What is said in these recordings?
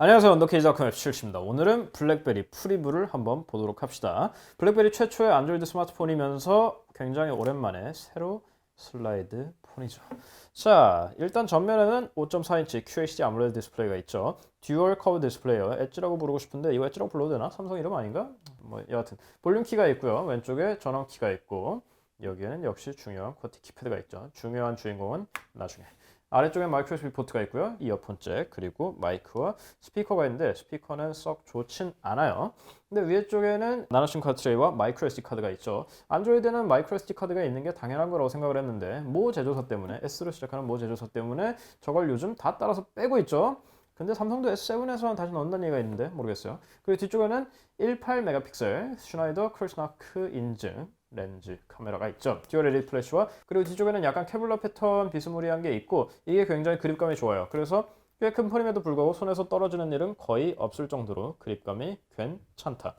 안녕하세요. 언더케이지닷컴 앱7입니다. 오늘은 블랙베리 프리뷰를 한번 보도록 합시다. 블랙베리 최초의 안드로이드 스마트폰이면서 굉장히 오랜만에 새로 슬라이드 폰이죠. 자, 일단 전면에는 5.4인치 QHD 아몰레드 디스플레이가 있죠. 듀얼 커브 디스플레이어, 엣지라고 부르고 싶은데 이거 엣지라고 불러도 되나? 삼성 이름 아닌가? 뭐 여하튼 볼륨 키가 있고요. 왼쪽에 전원 키가 있고 여기에는 역시 중요한 쿼티 키패드가 있죠. 중요한 주인공은 나중에. 아래쪽에 마이크로 USB 포트가 있고요. 이어폰 잭, 그리고 마이크와 스피커가 있는데 스피커는 썩 좋진 않아요. 근데 위에 쪽에는 나노심 카드 트레이와 마이크로 SD 카드가 있죠. 안드로이드는 마이크로 SD 카드가 있는 게 당연한 거라고 생각을 했는데 모 제조사 때문에, S로 시작하는 모 제조사 때문에 저걸 요즘 다 따라서 빼고 있죠. 근데 삼성도 S7에서는 다시 넣는다는 얘기가 있는데 모르겠어요. 그리고 뒤쪽에는 18메가픽셀 슈나이더 크루스나크 인증 렌즈 카메라가 있죠. 듀얼 LED 플래시와 그리고 뒤쪽에는 약간 케블러 패턴 비스무리한 게 있고 이게 굉장히 그립감이 좋아요. 그래서 꽤 큰 폰임에도 불구하고 손에서 떨어지는 일은 거의 없을 정도로 그립감이 괜찮다.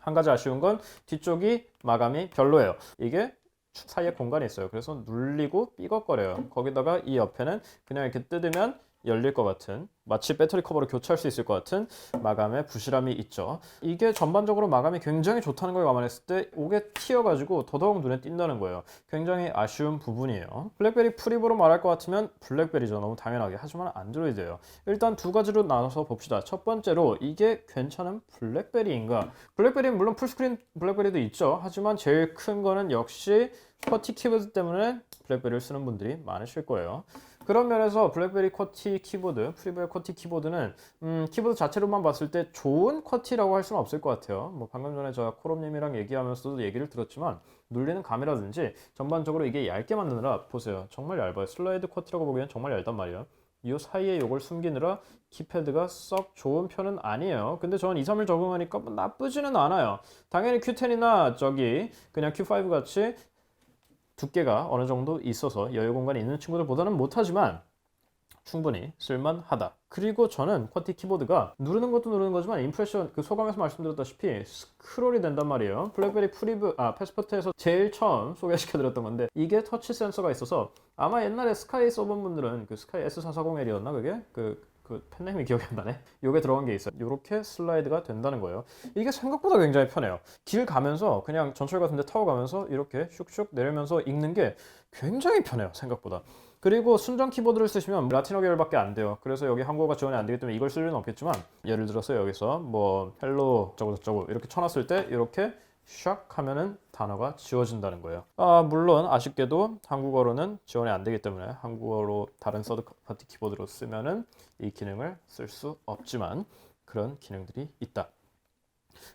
한 가지 아쉬운 건 뒤쪽이 마감이 별로예요. 이게 사이에 공간이 있어요. 그래서 눌리고 삐걱거려요. 거기다가 이 옆에는 그냥 이렇게 뜯으면 열릴 것 같은, 마치 배터리 커버를 교체할 수 있을 것 같은 마감의 부실함이 있죠. 이게 전반적으로 마감이 굉장히 좋다는 걸 감안했을 때 이게 튀어가지고 더더욱 눈에 띈다는 거예요. 굉장히 아쉬운 부분이에요. 블랙베리 프리브로 말할 것 같으면 블랙베리죠. 너무 당연하게. 하지만 안드로이드예요. 일단 두 가지로 나눠서 봅시다. 첫 번째로 이게 괜찮은 블랙베리인가? 블랙베리는 물론 풀스크린 블랙베리도 있죠. 하지만 제일 큰 거는 역시 쿼티 키보드 때문에 블랙베리를 쓰는 분들이 많으실 거예요. 그런 면에서 블랙베리 쿼티 키보드, 프리브의 쿼티 키보드는 키보드 자체로만 봤을 때 좋은 쿼티라고 할 수는 없을 것 같아요. 뭐 방금 전에 제가 코롬님이랑 얘기하면서도 얘기를 들었지만 눌리는 감이라든지 전반적으로 이게 얇게 만드느라 보세요. 정말 얇아요. 슬라이드 쿼티라고 보기엔 정말 얇단 말이에요. 이 사이에 이걸 숨기느라 키패드가 썩 좋은 편은 아니에요. 근데 저는 2, 3일 적응하니까 뭐 나쁘지는 않아요. 당연히 Q10이나 저기 그냥 Q5 같이 두께가 어느 정도 있어서 여유 공간이 있는 친구들보다는 못하지만 충분히 쓸만하다. 그리고 저는 쿼티 키보드가 누르는 것도 누르는 거지만 임프레션 그 소감에서 말씀드렸다시피 스크롤이 된단 말이에요. 블랙베리 프리브 패스포트에서 제일 처음 소개시켜드렸던 건데 이게 터치 센서가 있어서 아마 옛날에 스카이 써본 분들은 그 스카이 S440L이었나 그게 그 펜네임이 기억이 안 나네. 요게 들어간 게 있어요. 요렇게 슬라이드가 된다는 거예요. 이게 생각보다 굉장히 편해요. 길 가면서 그냥 전철 같은 데 타고 가면서 이렇게 슉슉 내리면서 읽는 게 굉장히 편해요. 생각보다. 그리고 순정 키보드를 쓰시면 라틴어 계열밖에 안 돼요. 그래서 여기 한국어가 지원이 안 되기 때문에 이걸 쓸 일은 없겠지만 예를 들어서 여기서 뭐 헬로 저거 이렇게 쳐놨을 때 이렇게 샥 하면은 단어가 지워진다는 거예요. 물론 아쉽게도 한국어로는 지원이 안 되기 때문에 한국어로 다른 서드 파티 키보드로 쓰면은 이 기능을 쓸 수 없지만 그런 기능들이 있다.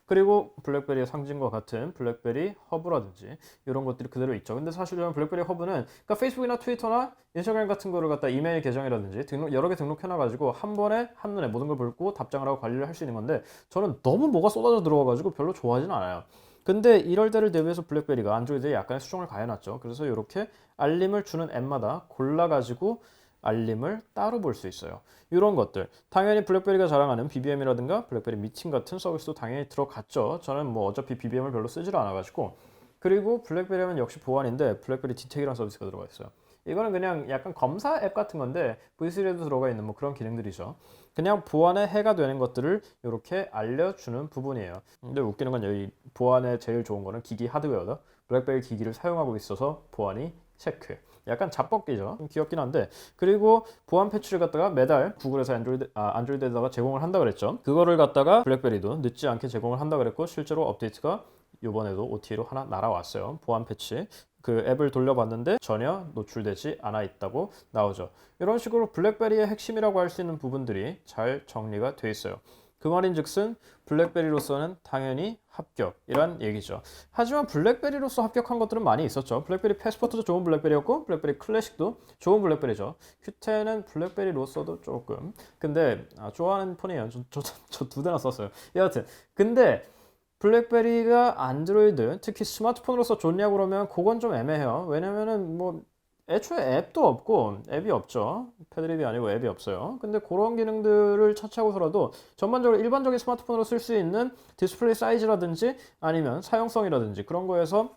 그리고 블랙베리의 상징과 같은 블랙베리 허브라든지 이런 것들이 그대로 있죠. 근데 사실은 블랙베리 허브는 그러니까 페이스북이나 트위터나 인스타그램 같은 거를 갖다 이메일 계정이라든지 여러 개 등록해놔가지고 한 번에 한눈에 모든 걸 보고 답장을 하고 관리를 할 수 있는 건데 저는 너무 뭐가 쏟아져 들어와가지고 별로 좋아하진 않아요. 근데 이럴 때를 대비해서 블랙베리가 안드로이드에 약간의 수정을 가해놨죠. 그래서 이렇게 알림을 주는 앱마다 골라가지고 알림을 따로 볼 수 있어요. 이런 것들 당연히 블랙베리가 자랑하는 BBM이라든가 블랙베리 미팅 같은 서비스도 당연히 들어갔죠. 저는 뭐 어차피 BBM을 별로 쓰질 않아가지고. 그리고 블랙베리 하면 역시 보안인데 블랙베리 디텍이라는 서비스가 들어가 있어요. 이거는 그냥 약간 검사 앱 같은 건데 V3에도 들어가 있는 뭐 그런 기능들이죠. 그냥 보안에 해가 되는 것들을 이렇게 알려주는 부분이에요. 근데 웃기는 건 여기 보안에 제일 좋은 거는 기기 하드웨어다. 블랙베리 기기를 사용하고 있어서 보안이 체크. 약간 잡법기죠. 좀 귀엽긴 한데. 그리고 보안 패치를 갖다가 매달 구글에서 안드로이드에다가 제공을 한다 그랬죠. 그거를 갖다가 블랙베리도 늦지 않게 제공을 한다 그랬고 실제로 업데이트가 이번에도 OTA로 하나 날아왔어요. 보안 패치. 그 앱을 돌려봤는데 전혀 노출되지 않아 있다고 나오죠. 이런 식으로 블랙베리의 핵심이라고 할 수 있는 부분들이 잘 정리가 돼 있어요. 그 말인즉슨 블랙베리로서는 당연히 합격이란 얘기죠. 하지만 블랙베리로서 합격한 것들은 많이 있었죠. 블랙베리 패스포트도 좋은 블랙베리였고 블랙베리 클래식도 좋은 블랙베리죠. q10은 블랙베리로서도 조금 근데 좋아하는 폰이에요. 저 두 대나 썼어요. 여하튼 근데 블랙베리가 안드로이드 특히 스마트폰으로서 좋냐고 그러면 그건 좀 애매해요. 왜냐면은 뭐 애초에 앱도 없고 앱이 없죠. 패드립이 아니고 앱이 없어요. 근데 그런 기능들을 차치하고서라도 전반적으로 일반적인 스마트폰으로 쓸 수 있는 디스플레이 사이즈라든지 아니면 사용성이라든지 그런 거에서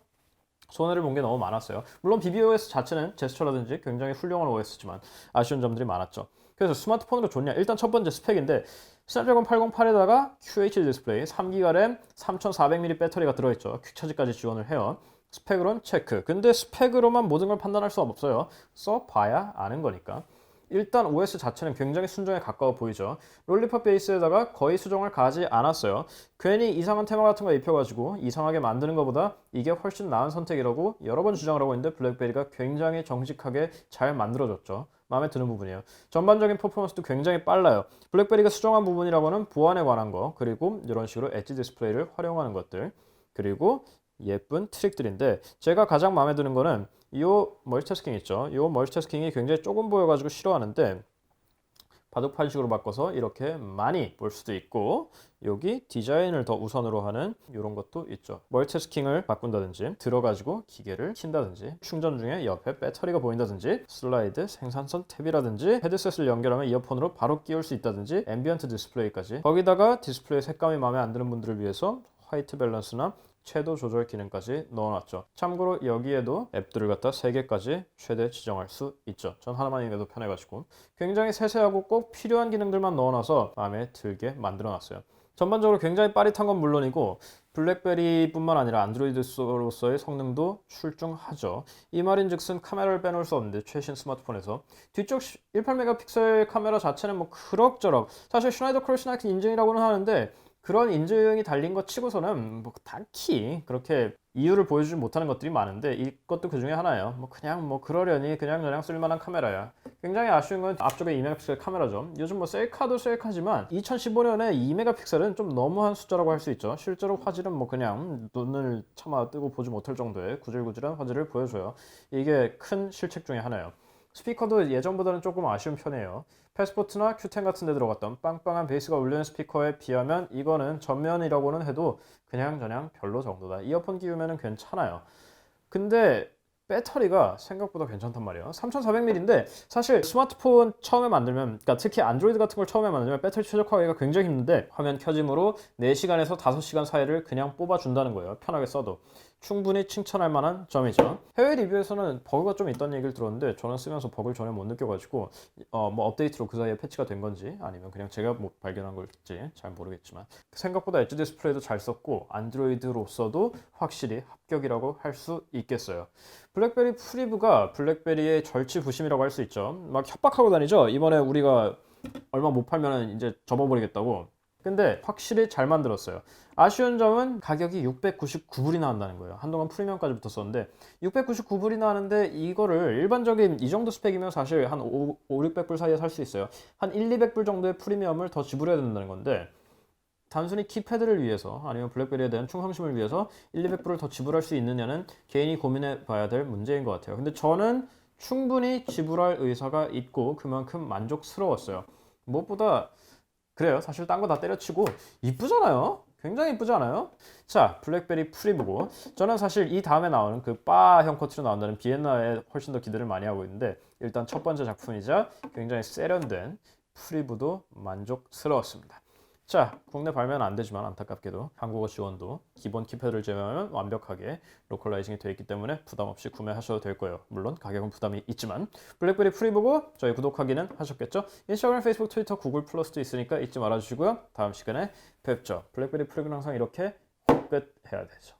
손해를 본 게 너무 많았어요. 물론 BBOS 자체는 제스처라든지 굉장히 훌륭한 OS지만 아쉬운 점들이 많았죠. 그래서 스마트폰으로 좋냐? 일단 첫 번째 스펙인데 스냅드래곤 808에다가 QHD 디스플레이, 3기가 램, 3400mAh 배터리가 들어있죠. 퀵차지까지 지원을 해요. 스펙으로는 체크. 근데 스펙으로만 모든 걸 판단할 수 없어요. 써봐야 아는 거니까. 일단 OS 자체는 굉장히 순정에 가까워 보이죠. 롤리팝 베이스에다가 거의 수정을 가지 않았어요. 괜히 이상한 테마 같은 거 입혀가지고 이상하게 만드는 것보다 이게 훨씬 나은 선택이라고 여러 번 주장을 하고 있는데 블랙베리가 굉장히 정직하게 잘 만들어졌죠. 마음에 드는 부분이에요. 전반적인 퍼포먼스도 굉장히 빨라요. 블랙베리가 수정한 부분이라고는 보안에 관한 거, 그리고 이런 식으로 엣지 디스플레이를 활용하는 것들, 그리고 예쁜 트릭들인데 제가 가장 마음에 드는 거는 이 멀티태스킹 있죠. 이 멀티태스킹이 굉장히 조금 보여가지고 싫어하는데 바둑판식으로 바꿔서 이렇게 많이 볼 수도 있고, 여기 디자인을 더 우선으로 하는 이런 것도 있죠. 멀티태스킹을 바꾼다든지 들어가지고 기계를 킨다든지 충전 중에 옆에 배터리가 보인다든지 슬라이드 생산선 탭이라든지 헤드셋을 연결하면 이어폰으로 바로 끼울 수 있다든지 앰비언트 디스플레이까지, 거기다가 디스플레이 색감이 마음에 안 드는 분들을 위해서 화이트 밸런스나 채도 조절 기능까지 넣어놨죠. 참고로 여기에도 앱들을 갖다 3개까지 최대 지정할 수 있죠. 전 하나만 있는데도 편해가지고 굉장히 세세하고 꼭 필요한 기능들만 넣어놔서 마음에 들게 만들어놨어요. 전반적으로 굉장히 빠릿한 건 물론이고 블랙베리뿐만 아니라 안드로이드로서의 성능도 출중하죠. 이 말인즉슨 카메라를 빼놓을 수 없는데 최신 스마트폰에서 뒤쪽 18메가픽셀 카메라 자체는 뭐 그럭저럭, 사실 슈나이더 크로스나이트 인증이라고는 하는데 그런 인증이 달린 것 치고서는 뭐 딱히 그렇게 이유를 보여주지 못하는 것들이 많은데 이것도 그 중에 하나예요. 뭐 그냥 뭐 그러려니 그냥 쓸만한 카메라야. 굉장히 아쉬운 건 앞쪽에 2메가픽셀 카메라죠. 요즘 뭐 셀카도 셀카지만 2015년에 2메가픽셀은 좀 너무한 숫자라고 할 수 있죠. 실제로 화질은 뭐 그냥 눈을 차마 뜨고 보지 못할 정도의 구질구질한 화질을 보여줘요. 이게 큰 실책 중에 하나예요. 스피커도 예전보다는 조금 아쉬운 편이에요. 패스포트나 Q10 같은 데 들어갔던 빵빵한 베이스가 울리는 스피커에 비하면 이거는 전면이라고는 해도 그냥저냥 별로 정도다. 이어폰 끼우면 괜찮아요. 근데 배터리가 생각보다 괜찮단 말이에요. 3400mAh인데 사실 스마트폰 처음에 만들면, 그러니까 특히 안드로이드 같은 걸 처음에 만들면 배터리 최적화하기가 굉장히 힘든데 화면 켜짐으로 4시간에서 5시간 사이를 그냥 뽑아준다는 거예요. 편하게 써도. 충분히 칭찬할 만한 점이죠. 해외 리뷰에서는 버그가 좀 있다는 얘기를 들었는데 저는 쓰면서 버그를 전혀 못 느껴가지고 뭐 업데이트로 그 사이에 패치가 된 건지 아니면 그냥 제가 못 발견한 걸지 잘 모르겠지만 생각보다 엣지 디스플레이도 잘 썼고 안드로이드로서도 확실히 합격이라고 할 수 있겠어요. 블랙베리 프리브가 블랙베리의 절치부심이라고 할 수 있죠. 막 협박하고 다니죠. 이번에 우리가 얼마 못 팔면 이제 접어버리겠다고. 근데 확실히 잘 만들었어요. 아쉬운 점은 가격이 699불이 나온다는 거예요. 한동안 프리미엄까지 붙었었는데 699불이 나는데 이거를 일반적인 이 정도 스펙이면 사실 한 600불 사이에 살 수 있어요. 한 200불 정도의 프리미엄을 더 지불해야 된다는 건데 단순히 키패드를 위해서 아니면 블랙베리에 대한 충성심을 위해서 200불을 더 지불할 수 있느냐는 개인이 고민해 봐야 될 문제인 것 같아요. 근데 저는 충분히 지불할 의사가 있고 그만큼 만족스러웠어요. 무엇보다 그래요. 사실 딴 거 다 때려치고 이쁘잖아요. 굉장히 이쁘지 않아요? 자, 블랙베리 프리브고 저는 사실 이 다음에 나오는 그 바형 커트로 나온다는 비엔나에 훨씬 더 기대를 많이 하고 있는데 일단 첫 번째 작품이자 굉장히 세련된 프리브도 만족스러웠습니다. 자, 국내 발매는 안 되지만 안타깝게도 한국어 지원도 기본 키패드를 제외하면 완벽하게 로컬라이징이 되어 있기 때문에 부담 없이 구매하셔도 될 거예요. 물론 가격은 부담이 있지만 블랙베리 프리보고 저희 구독하기는 하셨겠죠? 인스타그램, 페이스북, 트위터, 구글 플러스도 있으니까 잊지 말아주시고요. 다음 시간에 뵙죠. 블랙베리 프리보는 항상 이렇게 끝해야 되죠.